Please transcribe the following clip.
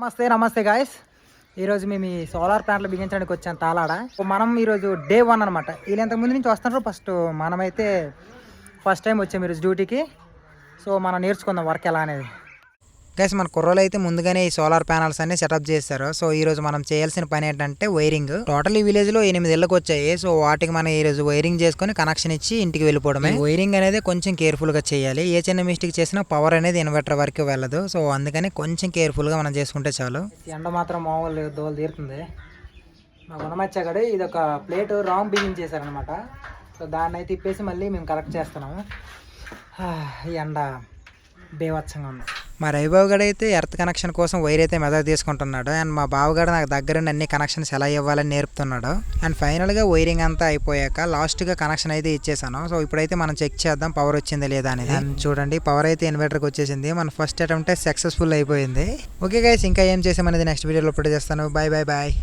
నమస్తే నమస్తే గాయస్. ఈరోజు మేము ఈ సోలార్ ప్లాంట్లు బిగించడానికి వచ్చాం తాలాడ. మనం ఈరోజు డే 1 అనమాట. వీళ్ళు ఇంతకుముందు నుంచి వస్తున్నారు. మనమైతే ఫస్ట్ టైం వచ్చాము ఈరోజు డ్యూటీకి. సో మనం నేర్చుకుందాం వర్క్ ఎలా అనేది. గైస్ మన కుర్రోలు అయితే ముందుగానే ఈ సోలార్ ప్యానల్స్ అన్ని సెటప్ చేస్తారు. సో ఈ రోజు మనం చేయాల్సిన పని ఏంటంటే వైరింగ్. టోటల్ ఈ విలేజ్ లో 8 ఇళ్ళకి వచ్చాయి. సో వాటికి మనం ఈ రోజు వైరింగ్ చేసుకుని కనెక్షన్ ఇచ్చి ఇంటికి వెళ్ళిపోవడమే. వైరింగ్ అనేది కొంచెం కేర్ఫుల్ గా చేయాలి. ఏ చిన్న మిస్టేక్ చేసినా పవర్ అనేది ఇన్వర్టర్ వరకు వెళ్ళదు. సో అందుకని కొంచెం కేర్ఫుల్ గా మనం చేసుకుంటే చాలు. ఎండ మాత్రం మామూలు దోలు తీరుతుంది. మా గుణమచ్చాగడు ఇది ఒక ప్లేట్ రాంగ్ బిగింగ్ చేశారనమాట. సో దాన్ని అయితే తిప్పేసి మళ్ళీ మేము కరెక్ట్ చేస్తున్నాము. ఈ ఎండ బేవచ్చంగా ఉంది. మా రవిబాబు గడు అయితే ఎర్త్ కనెక్షన్ కోసం వైర్ అయితే మెదక్ తీసుకుంటున్నాడు. అండ్ మా బావగాడు నాకు దగ్గరుండి అన్ని కనెక్షన్స్ ఎలా ఇవ్వాలని నేర్పుతున్నాడు. అండ్ ఫైనల్గా వైరింగ్ అంతా అయిపోయాక లాస్ట్గా కనెక్షన్ అయితే ఇచ్చేసాను. సో ఇప్పుడైతే మనం చెక్ చేద్దాం పవర్ వచ్చిందా లేదా అనేది. అండ్ చూడండి పవర్ అయితే ఇన్వర్టర్కి వచ్చేసింది. మన ఫస్ట్ అటెంప్ట్ సక్సెస్ఫుల్ అయిపోయింది. ఓకే గైస్, ఇంకా ఏం చేసామనేది నెక్స్ట్ వీడియోలో అప్లోడ్ చేస్తాను. Bye bye bye.